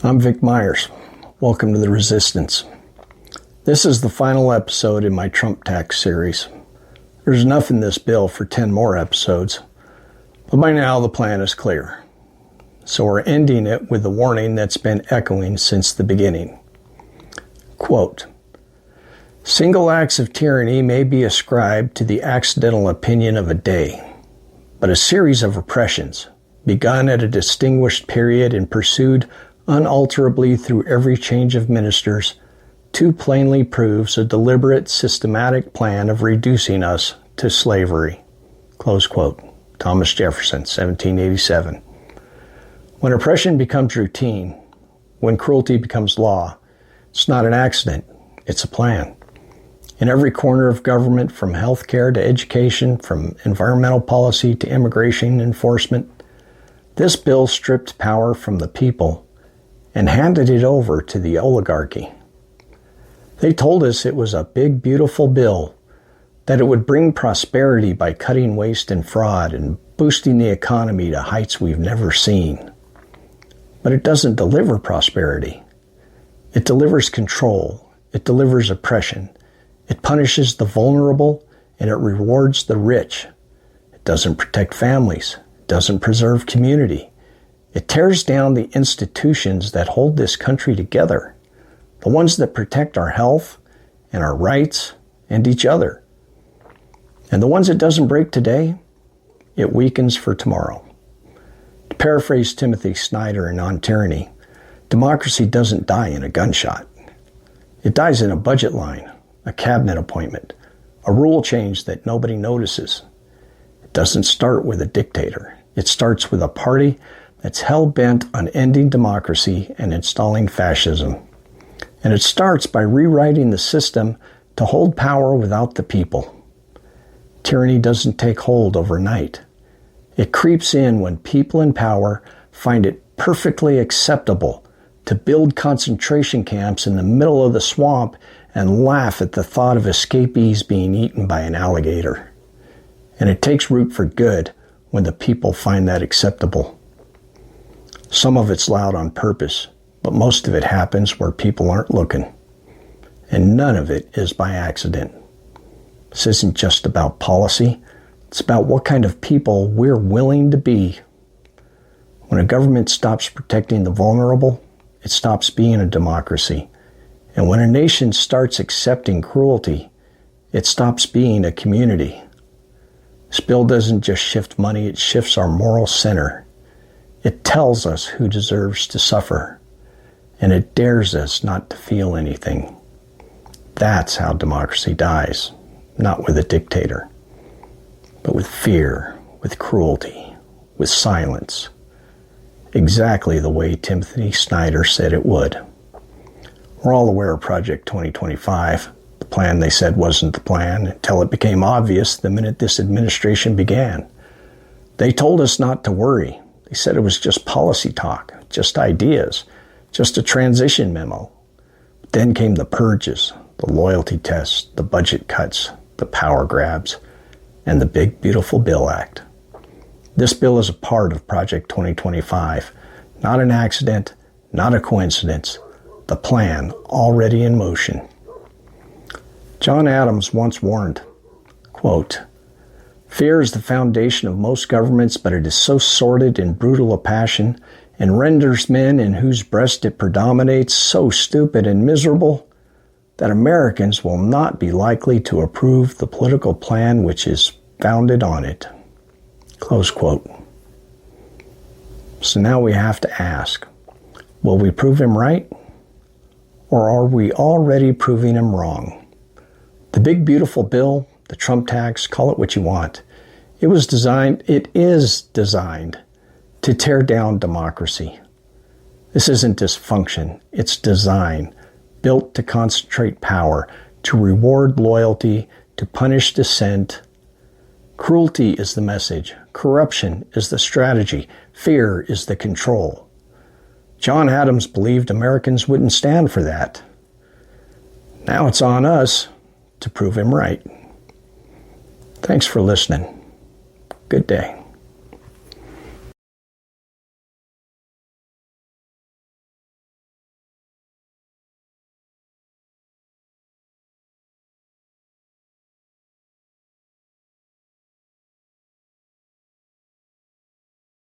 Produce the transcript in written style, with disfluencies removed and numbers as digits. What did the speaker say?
I'm Vic Myers. Welcome to The Resistance. This is the final episode in my Trump tax series. There's enough in this bill for 10 more episodes, but by now the plan is clear. So we're ending it with the warning that's been echoing since the beginning. Quote, "Single acts of tyranny may be ascribed to the accidental opinion of a day, but a series of oppressions, begun at a distinguished period and pursued unalterably through every change of ministers, too plainly proves a deliberate, systematic plan of reducing us to slavery." Close quote. Thomas Jefferson, 1787. When oppression becomes routine, when cruelty becomes law, it's not an accident, it's a plan. In every corner of government, from healthcare to education, from environmental policy to immigration enforcement, this bill stripped power from the people and handed it over to the oligarchy. They told us it was a big, beautiful bill, that it would bring prosperity by cutting waste and fraud and boosting the economy to heights we've never seen. But it doesn't deliver prosperity. It delivers control. It delivers oppression. It punishes the vulnerable and it rewards the rich. It doesn't protect families. It doesn't preserve community. It tears down the institutions that hold this country together, the ones that protect our health and our rights and each other. And the ones it doesn't break today, it weakens for tomorrow. To paraphrase Timothy Snyder in On Tyranny, democracy doesn't die in a gunshot. It dies in a budget line, a cabinet appointment, a rule change that nobody notices. It doesn't start with a dictator. It starts with a party that's hell-bent on ending democracy and installing fascism. And it starts by rewriting the system to hold power without the people. Tyranny doesn't take hold overnight. It creeps in when people in power find it perfectly acceptable to build concentration camps in the middle of the swamp and laugh at the thought of escapees being eaten by an alligator. And it takes root for good when the people find that acceptable. Some of it's loud on purpose, but most of it happens where people aren't looking. And none of it is by accident. This isn't just about policy. It's about what kind of people we're willing to be. When a government stops protecting the vulnerable, it stops being a democracy. And when a nation starts accepting cruelty, it stops being a community. This bill doesn't just shift money, it shifts our moral center. It tells us who deserves to suffer, and it dares us not to feel anything. That's how democracy dies, not with a dictator, but with fear, with cruelty, with silence. Exactly the way Timothy Snyder said it would. We're all aware of Project 2025, the plan they said wasn't the plan until it became obvious the minute this administration began. They told us not to worry. They said it was just policy talk, just ideas, just a transition memo. But then came the purges, the loyalty tests, the budget cuts, the power grabs, and the Big Beautiful Bill Act. This bill is a part of Project 2025, not an accident, not a coincidence, the plan already in motion. John Adams once warned, quote, "Fear is the foundation of most governments, but it is so sordid and brutal a passion, and renders men in whose breast it predominates so stupid and miserable, that Americans will not be likely to approve the political plan which is founded on it." Close quote. So now we have to ask, will we prove him right? Or are we already proving him wrong? The big beautiful bill, the Trump tax, call it what you want. It is designed to tear down democracy. This isn't dysfunction, it's design, built to concentrate power, to reward loyalty, to punish dissent. Cruelty is the message, corruption is the strategy, fear is the control. John Adams believed Americans wouldn't stand for that. Now it's on us to prove him right. Thanks for listening. Good day.